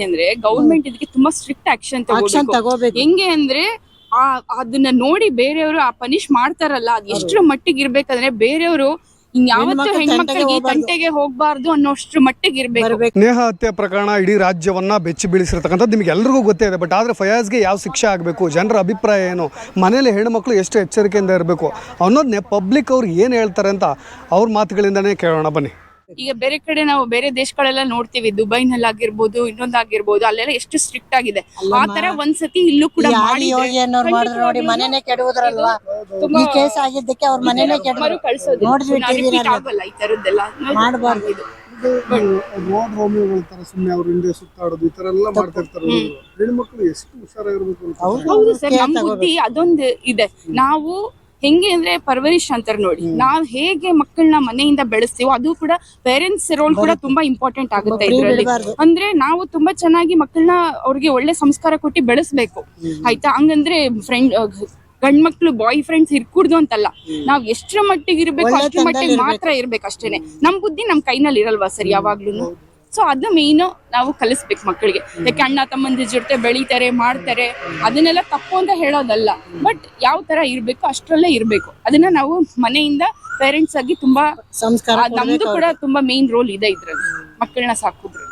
ಅಂದ್ರೆ ಗೌರ್ಮೆಂಟ್ ಇದಕ್ಕೆ ತುಂಬಾ ಸ್ಟ್ರಿಕ್ಟ್ ಆಕ್ಷನ್ ತಗೋಬೇಕು. ಹೆಂಗೆ ಅಂದ್ರೆ ಅದನ್ನ ನೋಡಿ ಬೇರೆಯವರು ಆ ಪನಿಷ್ ಮಾಡ್ತಾರಲ್ಲ, ಅದ್ ಎಷ್ಟ್ರ ಮಟ್ಟಿಗೆ ಇರ್ಬೇಕಂದ್ರೆ ಬೇರೆಯವರು ಇನ್ಯಾವತ್ತೂ ಹೆಣ್ಮಕ್ಳಿಗೆ ಈ ತಂಟೆಗೆ ಹೋಗ್ಬಾರ್ದು ಅನ್ನೋಷ್ಟ್ರ ಮಟ್ಟಿಗೆ ಇರ್ಬೇಕು. ನೇಹಾ ಹತ್ಯೆ ಪ್ರಕರಣ ಇಡೀ ರಾಜ್ಯವನ್ನ ಬೆಚ್ಚಿ ಬೀಳಿಸಿರ್ತಕ್ಕಂಥದ್ದು ನಿಮ್ಗೆ ಎಲ್ರಿಗೂ ಗೊತ್ತೇ ಇದೆ. ಬಟ್ ಆದ್ರೆ ಫಯಾಜ್ಗೆ ಯಾವ ಶಿಕ್ಷೆ ಆಗಬೇಕು, ಜನರ ಅಭಿಪ್ರಾಯ ಏನು, ಮನೇಲಿ ಹೆಣ್ಮಕ್ಳು ಎಷ್ಟು ಎಚ್ಚರಿಕೆಯಿಂದ ಇರಬೇಕು ಅನ್ನೋದನ್ನೇ ಪಬ್ಲಿಕ್ ಅವ್ರು ಏನು ಹೇಳ್ತಾರೆ ಅಂತ ಅವ್ರ ಮಾತುಗಳಿಂದಾನೇ ಕೇಳೋಣ ಬನ್ನಿ. ಈಗ ಬೇರೆ ಕಡೆ ನಾವು ಬೇರೆ ದೇಶಗಳೆಲ್ಲ ನೋಡ್ತೀವಿ, ದುಬೈನಲ್ಲಿ ಆಗಿರ್ಬೋದು, ಇನ್ನೊಂದಾಗಿರ್ಬೋದು, ಅಲ್ಲೆಲ್ಲ ಎಷ್ಟು ಸ್ಟ್ರಿಕ್ಟ್ ಆಗಿದೆ. ಆ ತರ ಒಂದ್ಸತಿ ಇಲ್ಲೂ ಕೂಡ ನೋಡಿ ಮನೆನೇ ಕೆಡುವುದ್ರಲ್ವಾ, ಈ ಕೇಸ್ ಆಗಿದ್ದಕ್ಕೆ ಅವ್ರ ಮನೆನೇ ಕೆಡವರು ಆಗಲ್ಲ. ಈ ತರದ್ದೆಲ್ಲ ಮಾಡಬಾರ್ದು. ರೋಡ್ ರೋಮಿಯೋಗಳ ತರ ಸುಮ್ಮನೆ ಅವ್ರ ಹಿಂದೆ ಸುತ್ತಾಡೋದು ಈ ತರ ಎಲ್ಲ ಮಾಡ್ತಾ ಇರ್ತಾರೆ. ಹೆಣ್ಮಕ್ಳು ಎಷ್ಟು ಹುಷಾರಾಗಿರ್ಬೇಕು. ಹೌದು ಸರ್, ನಮ್ ಬುದ್ಧಿ ಅದೊಂದು ಇದೆ. ನಾವು ಹೆಂಗೆ ಅಂದ್ರೆ ಪರ್ವರಿಶ್ ಅಂತಾರೆ ನೋಡಿ, ನಾವ್ ಹೇಗೆ ಮಕ್ಕಳನ್ನ ಮನೆಯಿಂದ ಬೆಳೆಸ್ತೀವೋ ಅದು ಕೂಡ ಪೇರೆಂಟ್ಸ್ ರೋಲ್ ಕೂಡ ತುಂಬಾ ಇಂಪಾರ್ಟೆಂಟ್ ಆಗುತ್ತೆ ಇದ್ರಲ್ಲಿ. ಅಂದ್ರೆ ನಾವು ತುಂಬಾ ಚೆನ್ನಾಗಿ ಮಕ್ಕಳನ್ನ ಅವ್ರಿಗೆ ಒಳ್ಳೆ ಸಂಸ್ಕಾರ ಕೊಟ್ಟು ಬೆಳೆಸ್ಬೇಕು, ಆಯ್ತಾ? ಹಂಗಂದ್ರೆ ಗಂಡ್ ಮಕ್ಳು ಬಾಯ್ ಫ್ರೆಂಡ್ಸ್ ಇರ್ಕೂಡ್ದು ಅಂತಲ್ಲ, ನಾವ್ ಎಷ್ಟ್ರ ಮಟ್ಟಿಗೆ ಇರ್ಬೇಕು ಅಷ್ಟ್ರ ಮಟ್ಟಿಗೆ ಮಾತ್ರ ಇರ್ಬೇಕು ಅಷ್ಟೇನೆ. ನಮ್ ಬುದ್ಧಿ ನಮ್ ಕೈನಲ್ಲಿ ಇರಲ್ವಾ ಸರ್ ಯಾವಾಗ್ಲೂ. ಸೊ ಅದು ಮೇಯ್ನು ನಾವು ಕಲಿಸ್ಬೇಕು ಮಕ್ಕಳಿಗೆ. ಯಾಕೆ ಅಣ್ಣ ತಮ್ಮಂದಿರ ಜೊತೆ ಬೆಳಿತಾರೆ, ಮಾಡ್ತಾರೆ, ಅದನ್ನೆಲ್ಲ ತಪ್ಪು ಅಂತ ಹೇಳೋದಲ್ಲ. ಬಟ್ ಯಾವ ತರ ಇರ್ಬೇಕು ಅಷ್ಟ್ರಲ್ಲೇ ಇರ್ಬೇಕು. ಅದನ್ನ ನಾವು ಮನೆಯಿಂದ ಪೇರೆಂಟ್ಸ್ ಆಗಿ ತುಂಬಾ ಸಂಸ್ಕಾರ, ನಮ್ದು ಕೂಡ ತುಂಬಾ ಮೇನ್ ರೋಲ್ ಇದೆ ಇದ್ರಲ್ಲಿ, ಮಕ್ಕಳನ್ನ ಸಾಕುದ್ರಲ್ಲಿ.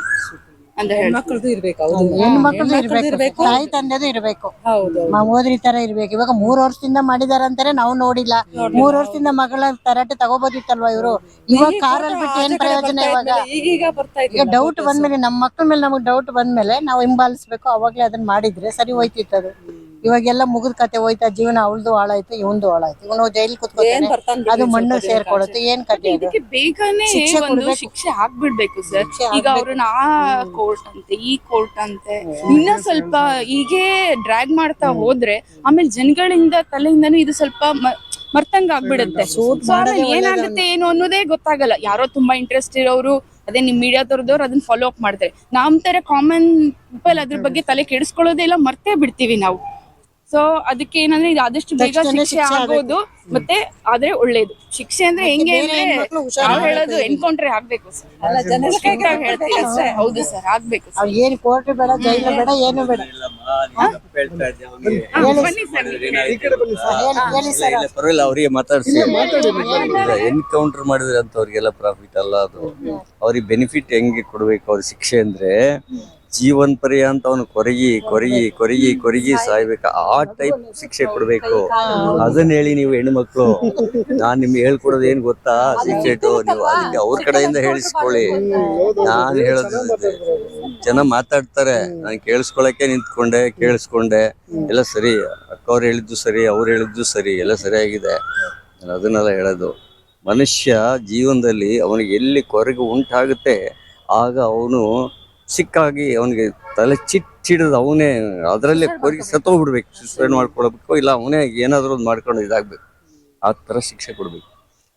ಹೆಣ್ಮಕ್ಳದು ಇರ್ಬೇಕು, ತಾಯಿ ತಂದೆದು ಇರ್ಬೇಕು, ಓದ್ರಿ ತರ ಇರ್ಬೇಕು. ಇವಾಗ 3 ವರ್ಷದಿಂದ ಮಾಡಿದಾರಂತಾರೆ, ನಾವು ನೋಡಿಲ್ಲ. 3 ವರ್ಷದಿಂದ ಮಗಳ ತರಾಟೆ ತಗೋಬೋದಿತ್ತಲ್ವಾ ಇವರು. ಇವಾಗ ಕಾರಲ್ಲಿ ಬಿಟ್ಟು ಏನ್ ಪ್ರಯೋಜನ? ಈಗ ಡೌಟ್ ಬಂದ್ಮೇಲೆ, ನಮ್ಮ ಮಕ್ಕಳ ಮೇಲೆ ನಮಗ್ ಡೌಟ್ ಬಂದ್ಮೇಲೆ ನಾವು ಹಿಂಬಾಲಿಸ್ಬೇಕು. ಅವಾಗ್ಲೇ ಅದನ್ನ ಮಾಡಿದ್ರೆ ಸರಿ ಹೋಯ್ತಿತ್ತು ಅದು. ಇವಾಗೆಲ್ಲ ಮುಗಿದ ಕತೆ ಹೋಯ್ತಾ, ಜೀವನ ಅವಳ್ದು ಹಾಳಾಯ್ತು, ಇವಂದು ಹಾಳಾಯ್ತು. ಇವನು ಜೈಲ್ ಕುತ್ಕೊತಾನೆ, ಅದು ಮಣ್ಣು ಸೇರ್ಕೊಳ್ಳುತ್ತೆ. ಏನ್ ಕತೆ? ಇದಕ್ಕೆ ಬೇಗನೆ ಒಂದು ಶಿಕ್ಷೆ ಹಾಕ್ಬಿಡ್ಬೇಕು ಸರ್. ಈಗ ಅವ್ರನ್ನ ಆ ಕೋರ್ಟ್ ಅಂತೆ, ಈ ಕೋರ್ಟ್ ಅಂತೆ, ಇನ್ನ ಸ್ವಲ್ಪ ಹೀಗೆ ಡ್ರ್ಯಾಗ್ ಮಾಡ್ತಾ ಹೋದ್ರೆ ಆಮೇಲೆ ಜನಗಳಿಂದ ತಲೆಯಿಂದನೂ ಇದು ಸ್ವಲ್ಪ ಮರ್ತಂಗ ಆಗ್ಬಿಡುತ್ತೆ. ಏನಾಗುತ್ತೆ ಏನು ಅನ್ನೋದೇ ಗೊತ್ತಾಗಲ್ಲ. ಯಾರೋ ತುಂಬಾ ಇಂಟ್ರೆಸ್ಟ್ ಇರೋರು, ಅದೇ ನಿಮ್ ಮೀಡಿಯಾದವ್ರದವ್ರು ಅದನ್ನ ಫಾಲೋ ಅಪ್ ಮಾಡ್ತಾರೆ. ನಮ್ ತರ ಕಾಮನ್ ಪೀಪಲ್ ಅದ್ರ ಬಗ್ಗೆ ತಲೆ ಕೆಡಿಸ್ಕೊಳ್ಳೋದೇ ಇಲ್ಲ, ಮರ್ತೇ ಬಿಡ್ತೀವಿ ನಾವು. ಸೊ ಅದಕ್ಕೆ ಏನಂದ್ರೆ ಇದು ಆದಷ್ಟು ಬೇಗ ಶಿಕ್ಷೆ ಆಗೋದು, ಮತ್ತೆ ಆದ್ರೆ ಒಳ್ಳೇದು. ಶಿಕ್ಷೆ ಅಂದ್ರೆ ಹೆಂಗೆ ಅಂದ್ರೆ ಹೇಳೋದು ಎನ್ಕೌಂಟರ್ ಆಗ್ಬೇಕು ಸರ್. ಹೌದು ಸರ್, ಆಗ್ಬೇಕು. ಏನ್ ಕೋರ್ಟ್ ಬೇಡ, ಜೈಲು ಬೇಡ, ಏನು ಬೇಡ. ಅವ್ರಿಗೆ ಮಾತಾಡ್ಸಿ ಎನ್ಕೌಂಟರ್ ಮಾಡಿದ್ರೆ ಅಂತ ಅವ್ರಿಗೆಲ್ಲ ಪ್ರಾಫಿಟ್ ಅಲ್ಲ ಅದು. ಅವ್ರಿಗೆ ಬೆನಿಫಿಟ್ ಹೆಂಗೆ ಕೊಡ್ಬೇಕು ಅವ್ರ ಶಿಕ್ಷೆ ಅಂದ್ರೆ, ಜೀವನ್ ಪರ್ಯಂತ ಅವನು ಕೊರಗಿ ಕೊರಗಿ ಕೊರಗಿ ಕೊರಗಿ ಸಾಯ್ಬೇಕು, ಆ ಟೈಪ್ ಶಿಕ್ಷೆ ಕೊಡ್ಬೇಕು. ಅದನ್ನ ಹೇಳಿ ನೀವು ಹೆಣ್ಮಕ್ಳು, ನಾನ್ ನಿಮ್ಗೆ ಹೇಳ್ಕೊಡೋದು ಏನ್ ಗೊತ್ತಾ, ಸೀಕ್ರೆಟು. ನೀವು ಅದಕ್ಕೆ ಅವ್ರ ಕಡೆಯಿಂದ ಹೇಳಿಸ್ಕೊಳ್ಳಿ. ನಾನ್ ಹೇಳೋದು, ಜನ ಮಾತಾಡ್ತಾರೆ, ನಾನು ಕೇಳಿಸ್ಕೊಳಕ್ಕೆ ನಿಂತ್ಕೊಂಡೆ, ಕೇಳಿಸ್ಕೊಂಡೆ, ಎಲ್ಲ ಸರಿ. ಅಕ್ಕವ್ರು ಹೇಳಿದ್ದು ಸರಿ, ಅವ್ರು ಹೇಳಿದ್ದು ಸರಿ, ಎಲ್ಲ ಸರಿಯಾಗಿದೆ. ನಾನು ಅದನ್ನೆಲ್ಲ ಹೇಳೋದು. ಮನುಷ್ಯ ಜೀವನದಲ್ಲಿ ಅವನಿಗೆ ಎಲ್ಲಿ ಕೊರಗು ಉಂಟಾಗುತ್ತೆ ಆಗ ಅವನು ಸಿಕ್ಕಾಗಿ ಅವನಿಗೆ ತಲೆ ಚಿಟ್ಟಿಡೋದು, ಅವನೇ ಅದರಲ್ಲೇ ಕೊರಗಿ ಸತ್ತೋಗ್ಬಿಡ್ಬೇಕು, ಸೂಸೈಡ್ ಮಾಡ್ಕೊಳ್ಬೇಕು, ಇಲ್ಲ ಅವನೇ ಏನಾದರೂ ಒಂದು ಮಾಡ್ಕೊಂಡು ಇದಾಗಬೇಕು. ಆ ಥರ ಶಿಕ್ಷೆ ಕೊಡ್ಬೇಕು.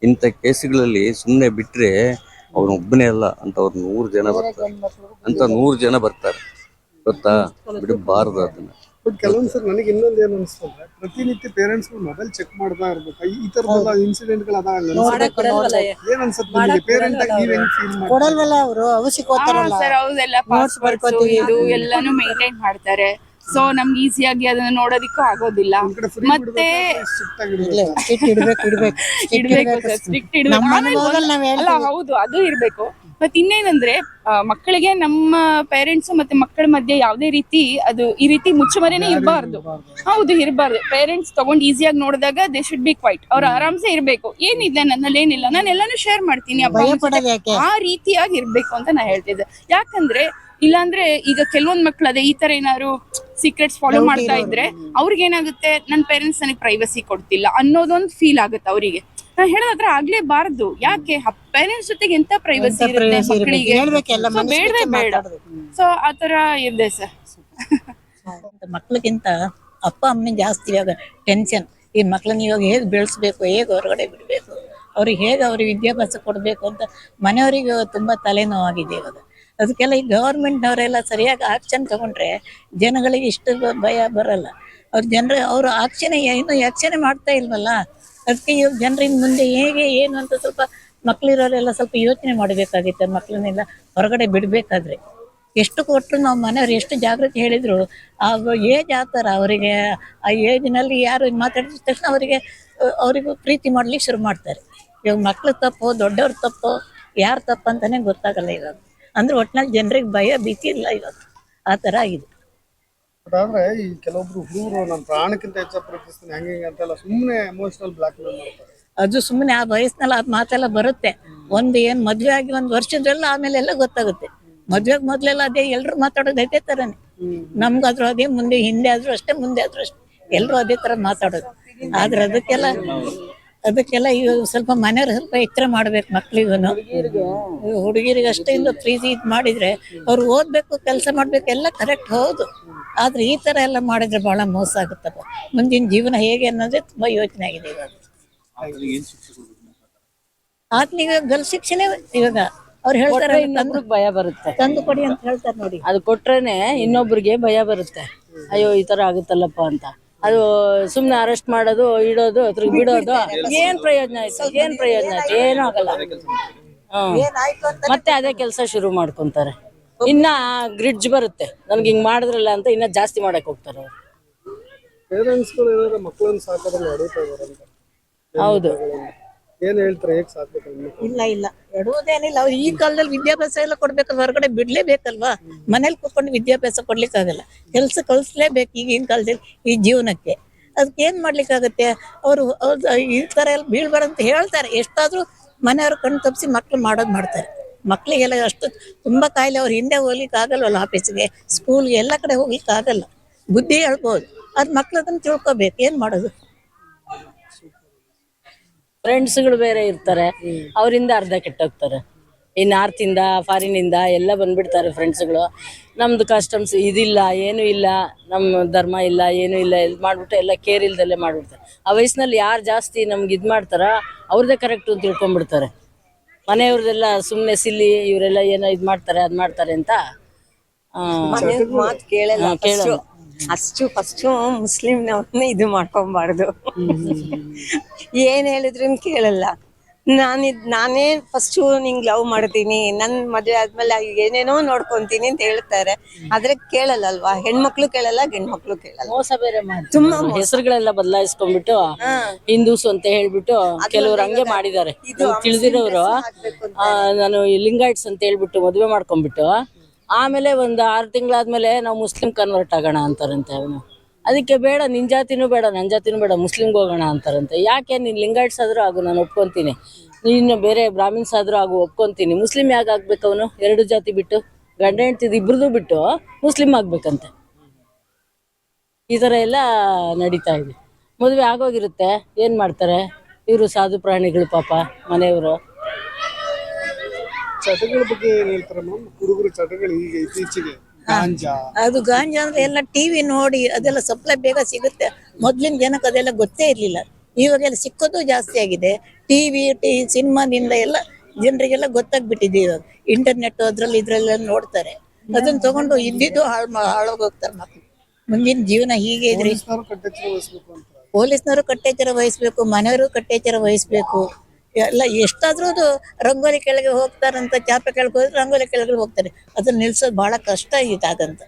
ಇಂಥ ಕೇಸುಗಳಲ್ಲಿ ಸುಮ್ಮನೆ ಬಿಟ್ಟರೆ ಅವನೊಬ್ಬನೇ ಅಲ್ಲ, ಅಂಥವ್ರು 100 ಜನ ಬರ್ತಾರೆ, ಅಂತ 100 ಜನ ಬರ್ತಾರೆ, ಗೊತ್ತಾ? ಬಿಡಬಾರ್ದು ಅದನ್ನ. ಕೆಲವೊಂದ್ಸರಿ ನನಗೆ ಇನ್ನೊಂದು ಏನು ಅನಿಸ್ತಂದ್ರೆ, ಪ್ರತಿನಿತ್ಯ ಪೇರೆಂಟ್ಸ್ ಮೊಬೈಲ್ ಚೆಕ್ ಮಾಡ್ತಾ ಇರ್ಬೇಕು. ಈ ತರದ ಇನ್ಸಿಡೆಂಟ್ಗಳು ಏನ್ ಅನ್ಸುತ್ತೆ ಪೇರೆಂಟ್ ಆಗಿ ನೀವ್ ಹೆಂಗ್ ಫೀಲ್ ಮಾಡ್ತೀರಾ? ಕೊಡಲ್ವಲ್ಲ ಅವರು, ಸರ್ ಹೌದೆಲ್ಲ ಪಾಸ್ವರ್ಡ್ಸ್ ಇದು ಎಲ್ಲಾನು ಮೇಂಟೈನ್ ಮಾಡ್ತಾರೆ. ಸೊ ನಮ್ಗೆ ಈಸಿಯಾಗಿ ಅದನ್ನ ನೋಡೋದಿಕ್ಕೂ ಆಗೋದಿಲ್ಲ. ಮತ್ತೆ ಅಲ್ಲ, ಹೌದು, ಅದು ಇರ್ಬೇಕು. ಮತ್ತೆ ಇನ್ನೇನಂದ್ರೆ ಮಕ್ಕಳಿಗೆ ನಮ್ಮ ಪೇರೆಂಟ್ಸ್ ಮತ್ತೆ ಮಕ್ಕಳ ಮಧ್ಯೆ ಯಾವ್ದೇ ರೀತಿ ಅದು ಈ ರೀತಿ ಮುಚ್ಚುಮರೆನೇ ಇರಬಾರ್ದು. ಹೌದು, ಇರಬಾರ್ದು. ಪೇರೆಂಟ್ಸ್ ತಗೊಂಡ್ ಈಸಿಯಾಗಿ ನೋಡಿದಾಗ ದೇ ಶುಡ್ ಬಿ ಕ್ವೈಟ್. ಅವ್ರು ಆರಾಮ್ಸೆ ಇರ್ಬೇಕು. ಏನಿದೆ ನನ್ನಲ್ಲಿ ಏನಿಲ್ಲ, ನಾನು ಎಲ್ಲಾನು ಶೇರ್ ಮಾಡ್ತೀನಿ, ಆ ರೀತಿಯಾಗಿ ಇರ್ಬೇಕು ಅಂತ ನಾ ಹೇಳ್ತಿದ್ದೆ. ಯಾಕಂದ್ರೆ ಇಲ್ಲಾಂದ್ರೆ ಈಗ ಕೆಲವೊಂದ್ ಮಕ್ಳು ಅದೇ ಈ ತರ ಏನಾದ್ರು ಸೀಕ್ರೆಟ್ಸ್ ಫಾಲೋ ಮಾಡ್ತಾ ಇದ್ರೆ ಅವ್ರಿಗೆ ಏನಾಗುತ್ತೆ, ನನ್ನ ಪೇರೆಂಟ್ಸ್ ನನಗೆ ಪ್ರೈವಸಿ ಕೊಡ್ತಿಲ್ಲ ಅನ್ನೋದೊಂದು ಫೀಲ್ ಆಗುತ್ತೆ ಅವರಿಗೆ. ನಾನು ಹೇಳೋದ್ರ ಆಗ್ಲೇಬಾರ್ದು. ಯಾಕೆ ಪೇರೆಂಟ್ಸ್ ಜೊತೆಗೆ ಎಂತ ಪ್ರೈವಸಿ ಇರುತ್ತೆ ಮಕ್ಕಳಿಗೆ? ಬೇಡವೇ ಬೇಡ. ಸೊ ಆತರ ಇದೆ ಸರ್. ಮಕ್ಳಿಗಿಂತ ಅಪ್ಪ ಅಮ್ಮನಿಗೆ ಜಾಸ್ತಿ ಇವಾಗ ಟೆನ್ಷನ್. ಈ ಮಕ್ಳನ್ನ ಇವಾಗ ಹೇಗೆ ಬೆಳೆಸ್ಬೇಕು, ಹೇಗೆ ಹೊರಗಡೆ ಬಿಡ್ಬೇಕು, ಅವ್ರಿಗೆ ಹೇಗೆ ಅವ್ರಿಗೆ ವಿದ್ಯಾಭ್ಯಾಸ ಕೊಡ್ಬೇಕು ಅಂತ ಮನೆಯವರಿಗೆ ತುಂಬಾ ತಲೆನೋವಾಗಿದೆ ಇವಾಗ. ಅದಕ್ಕೆಲ್ಲ ಈ ಗವರ್ಮೆಂಟ್ನವರೆಲ್ಲ ಸರಿಯಾಗಿ ಆಕ್ಷನ್ ತಗೊಂಡ್ರೆ ಜನಗಳಿಗೆ ಇಷ್ಟು ಭಯ ಬರಲ್ಲ. ಅವ್ರು ಏನು ಆಕ್ಷನ್ ಮಾಡ್ತಾ ಇಲ್ವಲ್ಲ. ಅದಕ್ಕೆ ಇವಾಗ ಜನರಿಂದ ಮುಂದೆ ಹೇಗೆ ಏನು ಅಂತ ಸ್ವಲ್ಪ ಮಕ್ಳಿರೋರೆಲ್ಲ ಸ್ವಲ್ಪ ಯೋಚನೆ ಮಾಡಬೇಕಾಗಿತ್ತು. ಮಕ್ಕಳನ್ನೆಲ್ಲ ಹೊರಗಡೆ ಬಿಡ್ಬೇಕಾದ್ರೆ ಎಷ್ಟು ಕೊಟ್ಟರು ನಾವು ಮನೆಯವ್ರು ಎಷ್ಟು ಜಾಗೃತಿ ಹೇಳಿದ್ರು ಆ ಏಜ್ ಆತರ ಅವರಿಗೆ ಆ ಏಜ್ನಲ್ಲಿ ಯಾರು ಮಾತಾಡಿದ ತಕ್ಷಣ ಅವರಿಗೂ ಪ್ರೀತಿ ಮಾಡ್ಲಿಕ್ಕೆ ಶುರು ಮಾಡ್ತಾರೆ. ಇವಾಗ ಮಕ್ಳು ತಪ್ಪು ದೊಡ್ಡವ್ರ ತಪ್ಪು ಯಾರು ತಪ್ಪು ಅಂತಾನೆ ಗೊತ್ತಾಗಲ್ಲ ಇವಾಗ. ಅಂದ್ರೆ ಒಟ್ಟಿನಲ್ಲಿ ಜನರಿಗೆ ಭಯ ಭೀತಿ ಇಲ್ಲ ಇವಾಗ, ಆ ಥರ ಆಗಿದೆ. ಬಟ್ ಆದ್ರೆ ಈ ಕೆಲವೊಬ್ರು ಹುಡುಗರು ನನ್ನ ಪ್ರಾಣಕ್ಕಿಂತ ಹೆಚ್ಚು ಪ್ರೀತಿಸ್ತೀನಿ ಹಂಗೆ ಹಿಂಗೆ ಅಂತೆಲ್ಲ ಸುಮ್ಮನೆ ಎಮೋಷನಲ್ ಬ್ಲಾಕ್ ಮೇಲ್ ಮಾಡ್ತಾರೆ. ಅದು ಸುಮ್ಮನೆ ಆ ವಯಸ್ಸಿನಲ್ಲಿ ಅದು ಮಾತೆಲ್ಲ ಬರುತ್ತೆ. ಒಂದು ಏನು ಮದುವೆ ಆಗಿ ಒಂದು ವರ್ಷದಲ್ಲ ಆಮೇಲೆ ಎಲ್ಲ ಗೊತ್ತಾಗುತ್ತೆ. ಮದ್ವೆಗೆ ಮೊದ್ಲೆಲ್ಲ ಅದೇ ಎಲ್ರು ಮಾತಾಡೋದು ಅದೇ ತರನೇ. ನಮ್ಗಾದ್ರೂ ಅದೇ, ಮುಂದೆ ಹಿಂದೆ ಆದ್ರೂ ಅಷ್ಟೇ, ಮುಂದೆ ಆದ್ರೂ ಅಷ್ಟೇ, ಎಲ್ರು ಅದೇ ತರ ಮಾತಾಡೋದು. ಆದ್ರೆ ಅದಕ್ಕೆಲ್ಲ ಈಗ ಸ್ವಲ್ಪ ಮನೆಯವ್ರು ಸ್ವಲ್ಪ ಎಚ್ಚರ ಮಾಡ್ಬೇಕು. ಮಕ್ಳಿಗೂ ಹುಡುಗಿರಿಗೆ ಅಷ್ಟೇ ಇಂದ ಪ್ರೀತಿ ಇದ್ ಮಾಡಿದ್ರೆ ಅವ್ರು ಓದ್ಬೇಕು, ಕೆಲಸ ಮಾಡ್ಬೇಕು, ಎಲ್ಲ ಕರೆಕ್ಟ್ ಹೌದು. ಆದ್ರೆ ಈ ತರ ಎಲ್ಲ ಮಾಡಿದ್ರೆ ಬಹಳ ಮೋಸ ಆಗುತ್ತಪ್ಪ. ಮುಂದಿನ ಜೀವನ ಹೇಗೆ ಅನ್ನೋದೇ ತುಂಬಾ ಯೋಚನೆ ಆಗಿದೆ ಇವಾಗ. ಆತ್ಮೀಗ ಗಲ್ ಶಿಕ್ಷಣ ಇವಾಗ ಅವ್ರು ಹೇಳ್ತಾರೆ ಇನ್ನೊಬ್ರಿಗೆ ಭಯ ಬರುತ್ತೆ, ತಂದು ಕೊಡಿ ಅಂತ ಹೇಳ್ತಾರೆ ನೋಡಿ. ಅದು ಕೊಟ್ರೇನೆ ಇನ್ನೊಬ್ರಿಗೆ ಭಯ ಬರುತ್ತೆ, ಅಯ್ಯೋ ಈ ತರ ಆಗುತ್ತಲ್ಲಪ್ಪ ಅಂತ. ಅದು ಸುಮ್ನೆ ಅರೆಸ್ಟ್ ಮಾಡೋದು, ಇಡೋದು, ಅದ್ರ ಬಿಡೋದು, ಏನ್ ಪ್ರಯೋಜನ ಆಯ್ತು? ಏನೂ ಆಗಲ್ಲ. ಮತ್ತೆ ಅದೇ ಕೆಲಸ ಶುರು ಮಾಡ್ಕೊಂತಾರೆ. ಇನ್ನ ಗ್ರಿಡ್ಜ್ ಬರುತ್ತೆ, ನನ್ಗೆ ಹಿಂಗ್ ಮಾಡಿದ್ರಲ್ಲ ಅಂತ ಇನ್ನ ಜಾಸ್ತಿ ಮಾಡಕ್ ಹೋಗ್ತಾರೆ ಅವ್ರು. ಪೇರೆಂಟ್ಸ್ಗಳು ಏನಾದ್ರು ಮಕ್ಕಳನ್ನ ಸಾಕೋದ್ರಲ್ಲಿ ಅಡುತ್ತಾ ಇದಾರಂತ. ಹೌದು. ಏನ್ ಹೇಳ್ತಾರೆ, ಹೇಗ್ ಸಾಕ್ಬೇಕು? ಇಲ್ಲ ಎಡುವುದೇನಿಲ್ಲ. ಅವ್ರು ಈ ಕಾಲದಲ್ಲಿ ವಿದ್ಯಾಭ್ಯಾಸ ಎಲ್ಲ ಕೊಡ್ಬೇಕಲ್ವ, ಹೊರಗಡೆ ಬಿಡ್ಲೇಬೇಕಲ್ವಾ. ಮನೇಲಿ ಕೂತ್ಕೊಂಡು ವಿದ್ಯಾಭ್ಯಾಸ ಕೊಡ್ಲಿಕ್ಕಾಗಲ್ಲ, ಕೆಲ್ಸ ಕಲಿಸ್ಲೇಬೇಕು ಈಗಿನ ಕಾಲದಲ್ಲಿ ಈ ಜೀವನಕ್ಕೆ. ಅದಕ್ಕೆ ಏನ್ ಮಾಡ್ಲಿಕ್ಕಾಗತ್ತೆ? ಅವರು ಈ ತರ ಎಲ್ಲ ಬೀಳ್ಬಾರಂತ ಹೇಳ್ತಾರೆ. ಎಷ್ಟಾದ್ರೂ ಮನೆಯವ್ರು ಕಣ್ಣು ತಪ್ಪಿಸಿ ಮಕ್ಳು ಮಾಡ್ತಾರೆ. ಮಕ್ಳಿಗೆಲ್ಲ ಅಷ್ಟು ತುಂಬಾ ಕಾಯಿಲೆ, ಅವ್ರು ಹಿಂದೆ ಹೋಗ್ಲಿಕ್ಕೆ ಆಗಲ್ವಲ್ಲ, ಆಫೀಸ್ಗೆ, ಸ್ಕೂಲ್ಗೆ, ಎಲ್ಲ ಕಡೆ ಹೋಗ್ಲಿಕ್ಕೆ ಆಗಲ್ಲ. ಬುದ್ಧಿ ಹೇಳ್ಬೋದು, ಅದ್ ಮಕ್ಳು ಅದನ್ನ ತಿಳ್ಕೊಬೇಕು. ಏನ್ ಮಾಡೋದು? ಫ್ರೆಂಡ್ಸ್ಗಳು ಬೇರೆ ಇರ್ತಾರೆ, ಅವರಿಂದ ಅರ್ಧ ಕೆಟ್ಟೋಗ್ತಾರೆ. ಈ ನಾರ್ತಿಂದ ಫಾರಿನಿಂದ ಎಲ್ಲ ಬಂದ್ಬಿಡ್ತಾರೆ ಫ್ರೆಂಡ್ಸ್ಗಳು. ನಮ್ದು ಕಸ್ಟಮ್ಸ್ ಇದಿಲ್ಲ, ಏನೂ ಇಲ್ಲ, ನಮ್ಮ ಧರ್ಮ ಇಲ್ಲ, ಏನೂ ಇಲ್ಲ, ಇದು ಮಾಡ್ಬಿಟ್ಟು ಎಲ್ಲ ಕೇರ್ ಇಲ್ದಲ್ಲೇ ಮಾಡ್ಬಿಡ್ತಾರೆ. ಆ ವಯಸ್ಸಿನಲ್ಲಿ ಯಾರು ಜಾಸ್ತಿ ನಮ್ಗೆ ಇದು ಮಾಡ್ತಾರ ಅವ್ರದ್ದೇ ಕರೆಕ್ಟು ಅಂತ ತಿಳ್ಕೊಂಡ್ಬಿಡ್ತಾರೆ. ಮನೆಯವ್ರದೆಲ್ಲ ಸುಮ್ಮನೆ ಸಿಲ್ಲಿ, ಇವರೆಲ್ಲ ಏನೋ ಇದು ಮಾಡ್ತಾರೆ, ಅದು ಮಾಡ್ತಾರೆ ಅಂತ ಮಾತು ಕೇಳಲ್ಲ. ಫಸ್ಟು ಮುಸ್ಲಿಂನವ್ರನ್ನ ಇದು ಮಾಡ್ಕೊಬಾರ್ದು. ಏನ್ ಹೇಳಿದ್ರು ಕೇಳಲ್ಲ. ನಾನೇ ಫಸ್ಟು ನಿಂಗ್ ಲವ್ ಮಾಡ್ತೀನಿ, ನನ್ ಮದ್ವೆ ಆದ್ಮೇಲೆ ಏನೇನೋ ನೋಡ್ಕೊಂತೀನಿ ಅಂತ ಹೇಳ್ತಾರೆ. ಆದ್ರೆ ಕೇಳಲ್ಲ ಅಲ್ವಾ, ಹೆಣ್ಮಕ್ಳು ಕೇಳಲ್ಲ, ಗಂಡ್ಮಕ್ಳು ಕೇಳಲ್ಲ. ಮೋಸ ಬೇರೆ ತುಂಬಾ ಹೆಸರುಗಳೆಲ್ಲ ಬದಲಾಯಿಸ್ಕೊಂಡ್ಬಿಟ್ಟು ಹಿಂದೂಸ್ ಅಂತ ಹೇಳ್ಬಿಟ್ಟು ಕೆಲವ್ರು ಹಂಗೆ ಮಾಡಿದ್ದಾರೆ. ತಿಳಿದಿರೋರು ನಾನು ಲಿಂಗಾಯಟ್ಸ್ ಅಂತ ಹೇಳ್ಬಿಟ್ಟು ಮದುವೆ ಮಾಡ್ಕೊಂಡ್ಬಿಟ್ಟು ಆಮೇಲೆ ಒಂದು 6 ತಿಂಗಳಾದ್ಮೇಲೆ ನಾವು ಮುಸ್ಲಿಂ ಕನ್ವರ್ಟ್ ಆಗೋಣ ಅಂತಾರಂತೆ. ಅವನು ಅದಕ್ಕೆ ಬೇಡ, ನಿನ್ ಜಾತಿನೂ ಬೇಡ, ನನ್ನ ಜಾತಿನೂ ಬೇಡ, ಮುಸ್ಲಿಮ್ಗೆ ಹೋಗೋಣ ಅಂತಾರಂತೆ. ಯಾಕೆ? ನೀನು ಲಿಂಗಾಯಟ್ಸ್ ಆದ್ರೂ ಆಗು, ನಾನು ಒಪ್ಕೊಂತೀನಿ. ನೀನು ಬೇರೆ ಬ್ರಾಹ್ಮಿನ್ಸ್ ಆದ್ರೂ ಆಗು, ಒಪ್ಕೊಂತೀನಿ. ಮುಸ್ಲಿಂ ಯಾಕೆ ಆಗ್ಬೇಕು? ಅವನು 2 ಜಾತಿ ಬಿಟ್ಟು, ಗಂಡ ಹೆಂಡ್ತಿದ್ ಇಬ್ರದ್ದು ಬಿಟ್ಟು ಮುಸ್ಲಿಂ ಆಗ್ಬೇಕಂತೆ. ಈ ಥರ ಎಲ್ಲ ನಡೀತಾ ಇದೆ. ಮದುವೆ ಆಗೋಗಿರುತ್ತೆ, ಏನ್ ಮಾಡ್ತಾರೆ ಇವರು? ಸಾಧು ಪ್ರಾಣಿಗಳು ಪಾಪ ಮನೆಯವರು. ಚಟಗಳ ಬಗ್ಗೆ ಏನ್ ಹೇಳ್ತಾರೆ ಮ್ಯಾಮ್? ಹುಡುಗರು ಚಟಗಳು ಈಗ ಇತ್ತೀಚೆಗೆ ಗಾಂಜಾ, ಅದು ಗಾಂಜಾ ಅಂದ್ರೆ ಎಲ್ಲ ಟಿವಿ ನೋಡಿ ಅದೆಲ್ಲ ಸಪ್ಲೈ ಬೇಗ ಸಿಗುತ್ತೆ. ಮೊದ್ಲಿನ ಜನಕ್ಕೆ ಅದೆಲ್ಲ ಗೊತ್ತೇ ಇರ್ಲಿಲ್ಲ. ಇವಾಗೆಲ್ಲ ಸಿಕ್ಕೋದು ಜಾಸ್ತಿ ಆಗಿದೆ. ಟಿವಿ ಸಿನಿಮಾದಿಂದ ಎಲ್ಲ ಜನರಿಗೆಲ್ಲ ಗೊತ್ತಾಗ್ಬಿಟ್ಟಿದೆ. ಇವಾಗ ಇಂಟರ್ನೆಟ್ ಅದ್ರಲ್ಲಿ ಇದ್ರೆಲ್ಲ ನೋಡ್ತಾರೆ. ಅದನ್ನ ತಗೊಂಡು ಇದ್ದಿದ್ದು ಹಾಳೋಗೋಗ್ತಾರೆ ಮಕ್ಳು. ಮುಂದಿನ ಜೀವನ ಹೀಗೆ ಇದ್ರೆ ಪೊಲೀಸ್ನವರು ಕಟ್ಟೆಚ್ಚರ ವಹಿಸ್ಬೇಕು, ಮನೆಯವರು ಕಟ್ಟೆಚ್ಚರ ವಹಿಸ್ಬೇಕು. ಎಲ್ಲ ಎಷ್ಟಾದ್ರೂ ಅದು ರಂಗೋಲಿ ಕೆಳಗೆ ಹೋಗ್ತಾರಂತ, ಚಾಪೆ ಕೆಳಗೆ ಹೋದ್ರೆ ರಂಗೋಲಿ ಕೆಳಗೆ ಹೋಗ್ತಾರೆ. ಅದನ್ನ ನಿಲ್ಸೋದು ಬಹಳ ಕಷ್ಟ ಇದಾಗಂತ.